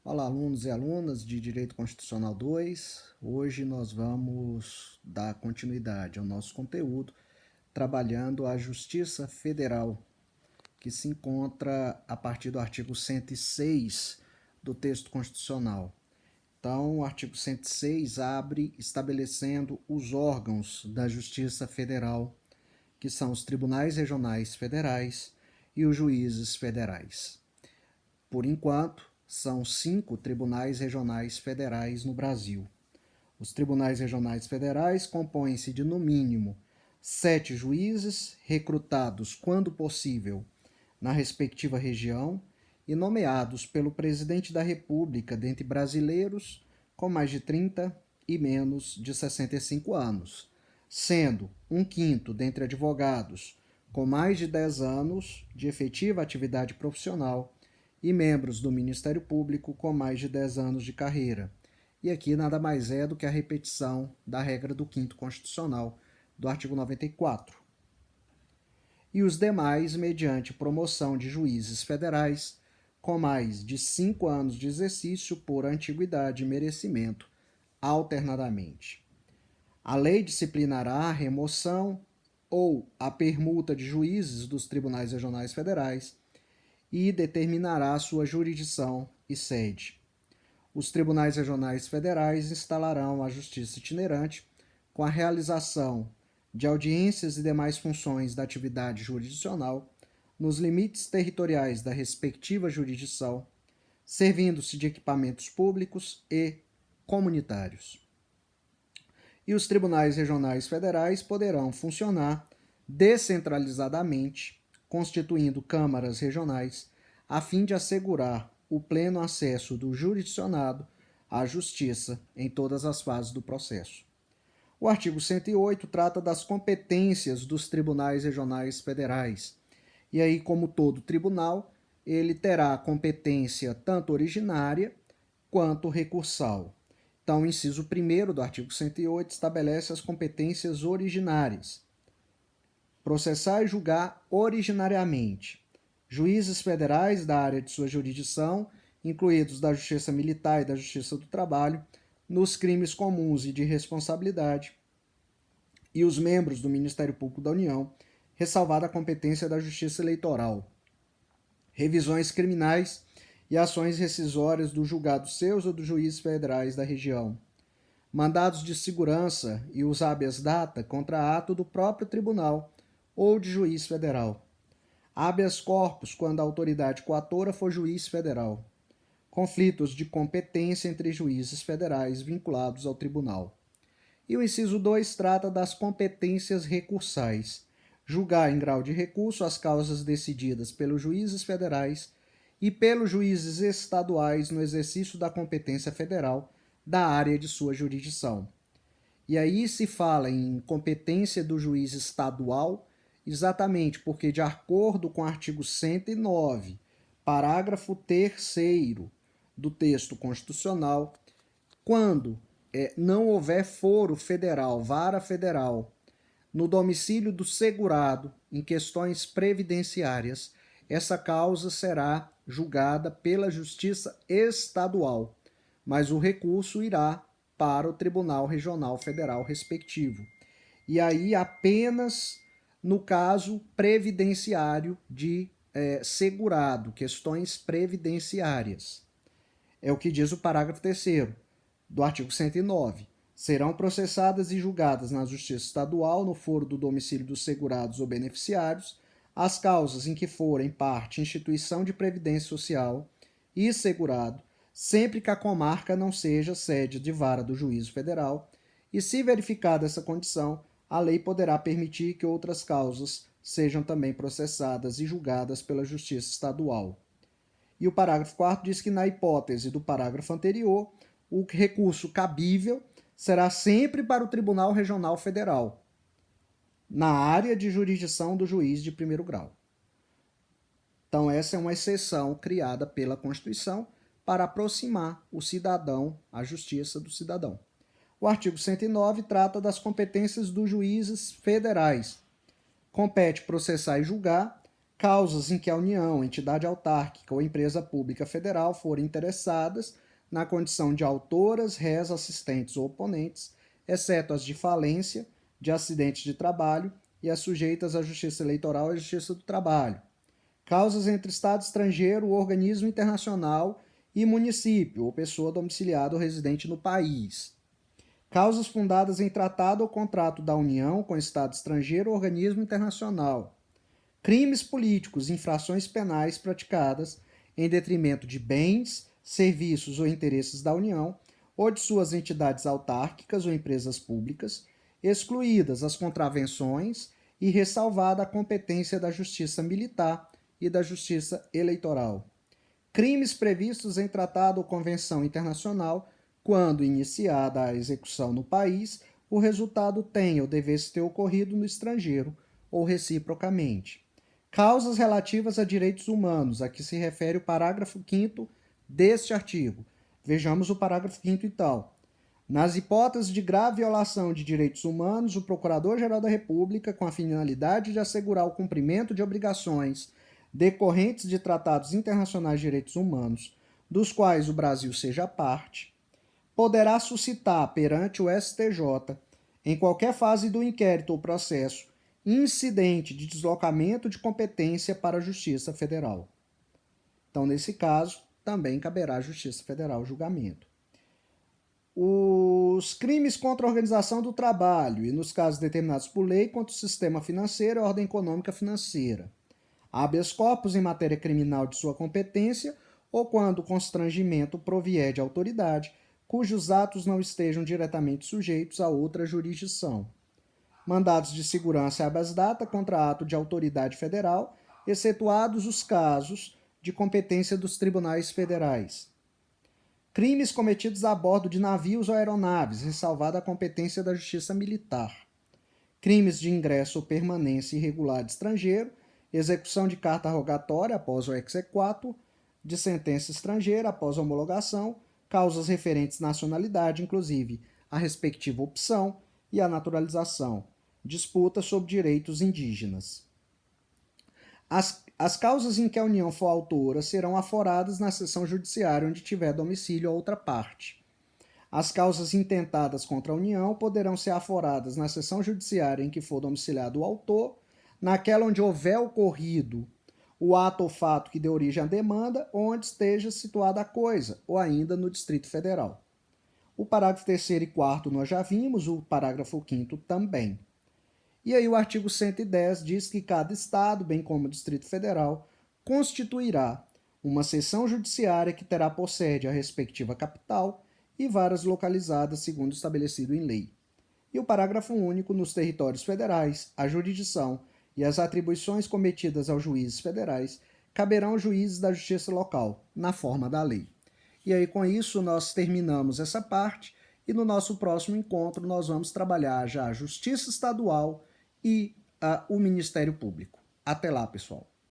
Olá, alunos e alunas de Direito Constitucional 2. Hoje nós vamos dar continuidade ao nosso conteúdo, trabalhando a Justiça Federal, que se encontra a partir do artigo 106 do texto constitucional. Então, o artigo 106 abre estabelecendo os órgãos da Justiça Federal, que são os tribunais regionais federais e os juízes federais. Por enquanto, são 5 tribunais regionais federais no Brasil. Os tribunais regionais federais compõem-se de, no mínimo, 7 juízes, recrutados, quando possível, na respectiva região e nomeados pelo presidente da República dentre brasileiros com mais de 30 e menos de 65 anos, sendo 1/5 dentre advogados com mais de 10 anos de efetiva atividade profissional e membros do Ministério Público com mais de 10 anos de carreira. E aqui nada mais é do que a repetição da regra do 5º constitucional do artigo 94. E os demais mediante promoção de juízes federais com mais de 5 anos de exercício por antiguidade e merecimento, alternadamente. A lei disciplinará a remoção ou a permuta de juízes dos tribunais regionais federais e determinará sua jurisdição e sede. Os tribunais regionais federais instalarão a justiça itinerante com a realização de audiências e demais funções da atividade jurisdicional nos limites territoriais da respectiva jurisdição, servindo-se de equipamentos públicos e comunitários. E os tribunais regionais federais poderão funcionar descentralizadamente, constituindo câmaras regionais, a fim de assegurar o pleno acesso do jurisdicionado à justiça em todas as fases do processo. O artigo 108 trata das competências dos tribunais regionais federais. E aí, como todo tribunal, ele terá competência tanto originária quanto recursal. Então, o inciso 1º do artigo 108 estabelece as competências originárias. Processar e julgar originariamente juízes federais da área de sua jurisdição, incluídos da Justiça Militar e da Justiça do Trabalho, nos crimes comuns e de responsabilidade, e os membros do Ministério Público da União, ressalvada a competência da Justiça Eleitoral. Revisões criminais e ações rescisórias dos julgados seus ou dos juízes federais da região. Mandados de segurança e os habeas data contra ato do próprio tribunal ou de juiz federal. Habeas corpus quando a autoridade coatora for juiz federal. Conflitos de competência entre juízes federais vinculados ao tribunal. E o inciso 2 trata das competências recursais. Julgar em grau de recurso as causas decididas pelos juízes federais e pelos juízes estaduais no exercício da competência federal da área de sua jurisdição. E aí se fala em competência do juiz estadual, exatamente porque, de acordo com o artigo 109, parágrafo 3º do texto constitucional, quando não houver foro federal, vara federal, no domicílio do segurado em questões previdenciárias, essa causa será julgada pela Justiça Estadual, mas o recurso irá para o Tribunal Regional Federal respectivo. E aí apenas no caso previdenciário de segurado, questões previdenciárias. É o que diz o parágrafo 3º do artigo 109. Serão processadas e julgadas na Justiça Estadual, no foro do domicílio dos segurados ou beneficiários, as causas em que forem parte instituição de previdência social e segurado, sempre que a comarca não seja sede de vara do juízo federal, e se verificada essa condição, a lei poderá permitir que outras causas sejam também processadas e julgadas pela Justiça Estadual. E o parágrafo 4º diz que, na hipótese do parágrafo anterior, o recurso cabível será sempre para o Tribunal Regional Federal, na área de jurisdição do juiz de primeiro grau. Então, essa é uma exceção criada pela Constituição para aproximar o cidadão, a justiça do cidadão. O artigo 109 trata das competências dos juízes federais. Compete processar e julgar causas em que a União, entidade autárquica ou empresa pública federal forem interessadas na condição de autoras, réis, assistentes ou oponentes, exceto as de falência, de acidentes de trabalho e as sujeitas à Justiça Eleitoral e à Justiça do Trabalho. Causas entre Estado estrangeiro, organismo internacional e município ou pessoa domiciliada ou residente no país. Causas fundadas em tratado ou contrato da União com Estado estrangeiro ou organismo internacional. Crimes políticos, infrações penais praticadas em detrimento de bens, serviços ou interesses da União ou de suas entidades autárquicas ou empresas públicas, excluídas as contravenções e ressalvada a competência da Justiça Militar e da Justiça Eleitoral. Crimes previstos em tratado ou convenção internacional, quando iniciada a execução no país, o resultado tenha ou devesse ter ocorrido no estrangeiro, ou reciprocamente. Causas relativas a direitos humanos, a que se refere o parágrafo 5º deste artigo. Vejamos o parágrafo 5º e tal. Nas hipóteses de grave violação de direitos humanos, o Procurador-Geral da República, com a finalidade de assegurar o cumprimento de obrigações decorrentes de tratados internacionais de direitos humanos, dos quais o Brasil seja parte, poderá suscitar perante o STJ, em qualquer fase do inquérito ou processo, incidente de deslocamento de competência para a Justiça Federal. Então, nesse caso, também caberá à Justiça Federal o julgamento. Os crimes contra a organização do trabalho e, nos casos determinados por lei, contra o sistema financeiro e a ordem econômica financeira. Habeas corpus em matéria criminal de sua competência ou quando o constrangimento provier de autoridade cujos atos não estejam diretamente sujeitos a outra jurisdição. Mandados de segurança e habeas data contra ato de autoridade federal, excetuados os casos de competência dos tribunais federais. Crimes cometidos a bordo de navios ou aeronaves, ressalvada a competência da Justiça Militar. Crimes de ingresso ou permanência irregular de estrangeiro, execução de carta rogatória após o exequatur, de sentença estrangeira após a homologação, causas referentes à nacionalidade, inclusive a respectiva opção e a naturalização, disputa sobre direitos indígenas. As causas em que a União for autora serão aforadas na seção judiciária onde tiver domicílio a outra parte. As causas intentadas contra a União poderão ser aforadas na seção judiciária em que for domiciliado o autor, naquela onde houver ocorrido o ato ou fato que dê origem à demanda, onde esteja situada a coisa, ou ainda no Distrito Federal. O parágrafo 3º e 4º nós já vimos, o parágrafo 5º também. E aí o artigo 110 diz que cada estado, bem como o Distrito Federal, constituirá uma seção judiciária que terá por sede a respectiva capital e varas localizadas segundo estabelecido em lei. E o parágrafo único, nos territórios federais, a jurisdição e as atribuições cometidas aos juízes federais caberão aos juízes da justiça local, na forma da lei. E aí, com isso, nós terminamos essa parte e no nosso próximo encontro nós vamos trabalhar já a Justiça Estadual e o Ministério Público. Até lá, pessoal.